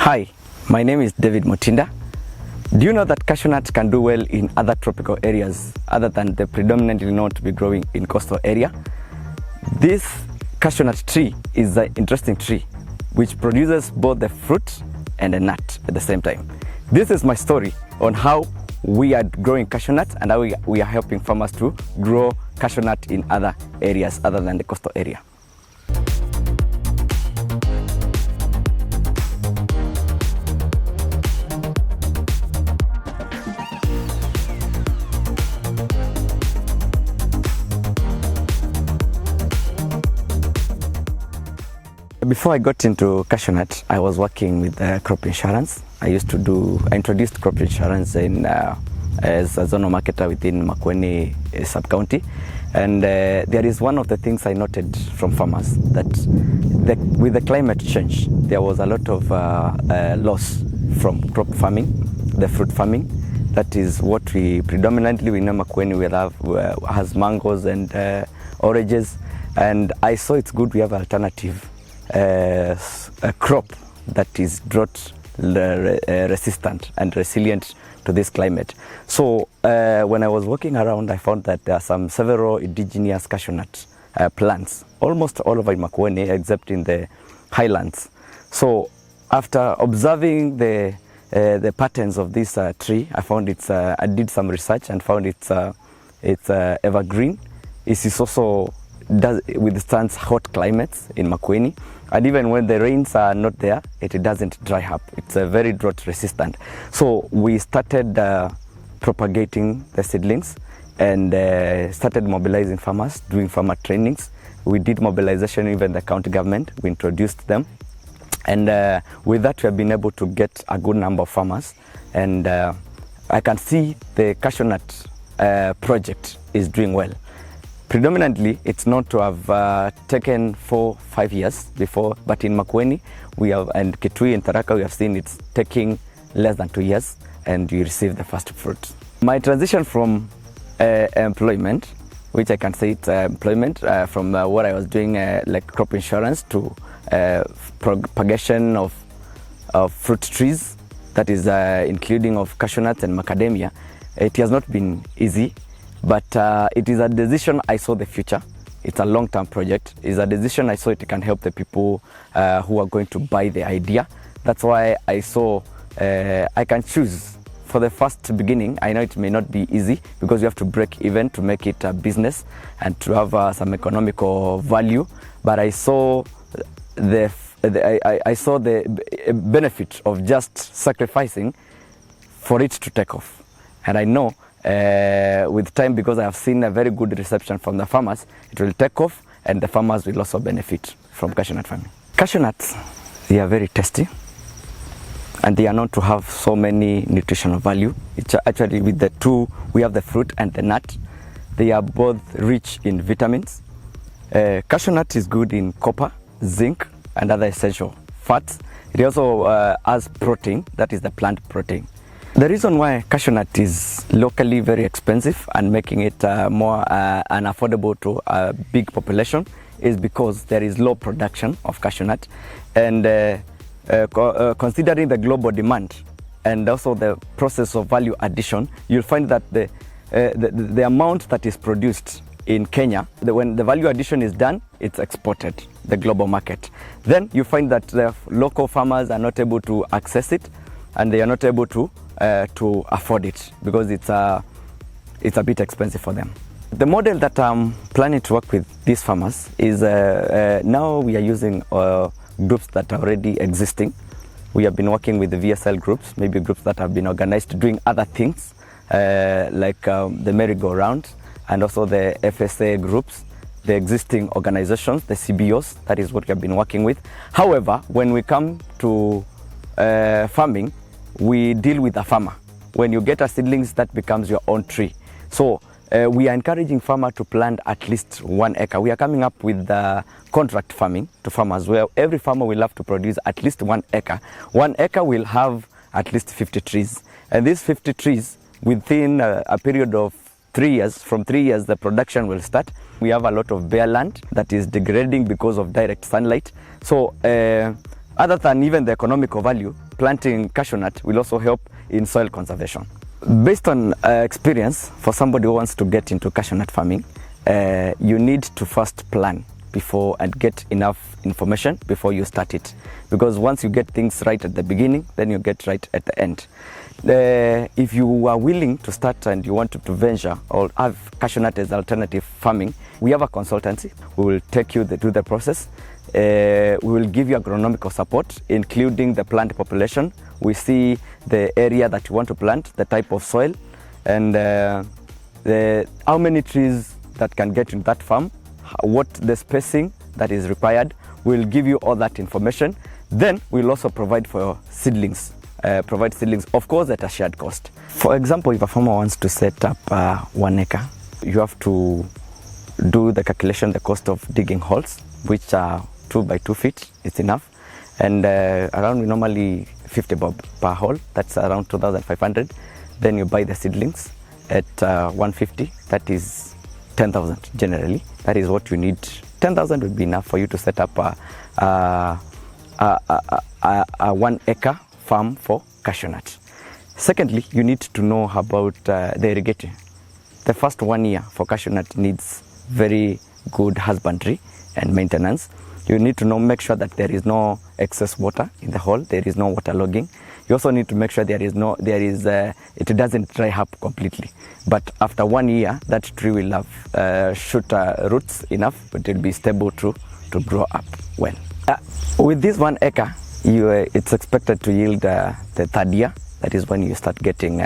Hi, my name is David Mutinda. Do you know that cashew nuts can do well in other tropical areas other than the predominantly known to be growing in coastal area? This cashew nut tree is an interesting tree which produces both the fruit and the nut at the same time. This is my story on how we are growing cashew nuts and how we are helping farmers to grow cashew nut in other areas other than the coastal area. Before I got into cashew nut, I was working with crop insurance. I introduced crop insurance as a zonal marketer within Makueni sub-county. And there is one of the things I noted from farmers that with the climate change, there was a lot of loss from crop farming, the fruit farming. That is what we predominantly know Makueni has mangoes and oranges. And I saw it's good we have an alternative a crop that is drought resistant and resilient to this climate. So when I was walking around, I found that there are several indigenous cashew nut plants, almost all over Makueni except in the highlands. So after observing the patterns of this tree, I found I did some research and found it's evergreen. It is also withstands hot climates in Makueni, and even when the rains are not there, it doesn't dry up. It's very drought resistant. So we started propagating the seedlings and started mobilizing farmers, doing farmer trainings. We did mobilization, even the county government, we introduced them. And with that, we have been able to get a good number of farmers. And I can see the cashew nut project is doing well. Predominantly, it's not to have taken 4-5 years before, but in Makueni, and Kitui and Tharaka, we have seen it's taking less than 2 years, and you receive the first fruit. My transition from employment, which I can say it's employment, from what I was doing like crop insurance to propagation of fruit trees, that is including of cashew nuts and macadamia, it has not been easy. But it is a decision I saw the future. It's a long-term project. It's a decision I saw it can help the people who are going to buy the idea. That's why I saw I can choose for the first beginning. I know it may not be easy because you have to break even to make it a business and to have some economical value. But I saw the benefit of just sacrificing for it to take off. And I know with time, because I have seen a very good reception from the farmers, it will take off and the farmers will also benefit from cashew nut farming. Cashew nuts, they are very tasty and they are known to have so many nutritional value. It's actually with the two, we have the fruit and the nut. They are both rich in vitamins. Cashew nut is good in copper, zinc and other essential fats. It also has protein, that is the plant protein. The reason why cashew nut is locally very expensive and making it more unaffordable to a big population is because there is low production of cashew nut, and considering the global demand and also the process of value addition, you'll find that the amount that is produced in Kenya, when the value addition is done, it's exported the global market. Then you find that the local farmers are not able to access it and they are not able to afford it because it's a bit expensive for them. The model that I'm planning to work with these farmers is now we are using groups that are already existing. We have been working with the VSL groups, maybe groups that have been organized doing other things like the merry-go-round and also the FSA groups, the existing organizations, the CBOs, that is what we have been working with. However, when we come to farming, we deal with a farmer. When you get a seedlings, that becomes your own tree. So we are encouraging farmers to plant at least 1 acre. We are coming up with contract farming to farmers where every farmer will have to produce at least 1 acre. 1 acre will have at least 50 trees. And these 50 trees, within a period of 3 years, from 3 years, the production will start. We have a lot of bare land that is degrading because of direct sunlight. So Other than even the economical value, planting cashew nut will also help in soil conservation. Based on experience, for somebody who wants to get into cashew nut farming, you need to first plan before and get enough information before you start it. Because once you get things right at the beginning, then you get right at the end. If you are willing to start and you want to venture or have cashew nut as alternative farming, we have a consultancy. We will take you through the process. We will give you agronomical support, including the plant population. We see the area that you want to plant, the type of soil, and how many trees that can get in that farm, what the spacing that is required. We'll give you all that information. Then we'll also provide for seedlings, of course, at a shared cost. For example, if a farmer wants to set up 1 acre, you have to do the calculation, the cost of digging holes, which are 2 by 2 feet, it's enough. And around normally 50 bob per hole, that's around 2,500. Then you buy the seedlings at 150, that is 10,000 generally. That is what you need. 10,000 would be enough for you to set up a 1 acre farm for cashew nut. Secondly, you need to know about the irrigating. The first 1 year for cashew nut needs very good husbandry and maintenance. You need to make sure that there is no excess water in the hole, there is no waterlogging. You also need to make sure it doesn't dry up completely. But after 1 year, that tree will have shoot roots enough, but it will be stable to grow up well. With this 1 acre, it's expected to yield the 3rd year. That is when you start getting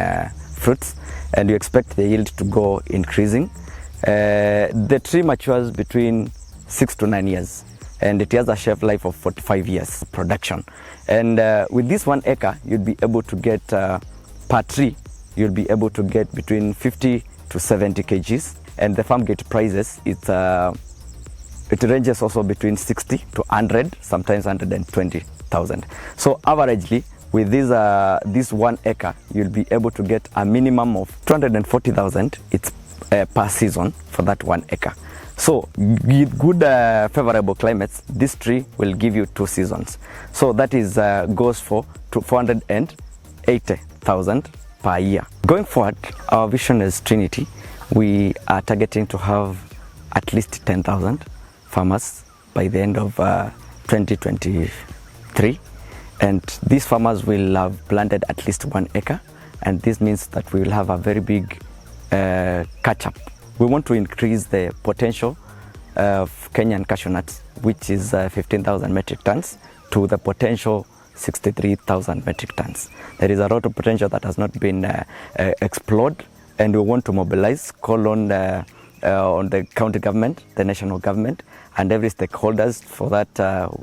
fruits, and you expect the yield to go increasing. The tree matures between 6 to 9 years, and it has a shelf life of 45 years production. And with this 1 acre, you'll be able to get per tree, you'll be able to get between 50 to 70 kgs. And the farm gate prices, it ranges also between 60 to 100, sometimes 120,000. So averagely, with this 1 acre, you'll be able to get a minimum of 240,000 per season for that 1 acre. So with good favorable climates, this tree will give you 2 seasons. So that is goes for 480,000 per year. Going forward, our vision is Trinity. We are targeting to have at least 10,000 farmers by the end of 2023. And these farmers will have planted at least 1 acre. And this means that we will have a very big catch-up. We want to increase the potential of Kenyan cashew nuts, which is 15,000 metric tons, to the potential 63,000 metric tons. There is a lot of potential that has not been explored, and we want to mobilize, call on the county government, the national government, and every stakeholders for that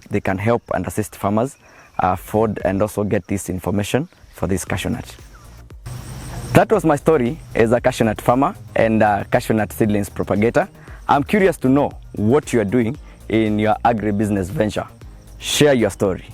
they can help and assist farmers afford and also get this information for this cashew nut. That was my story as a cashew nut farmer and a cashew nut seedlings propagator. I'm curious to know what you are doing in your agribusiness venture. Share your story.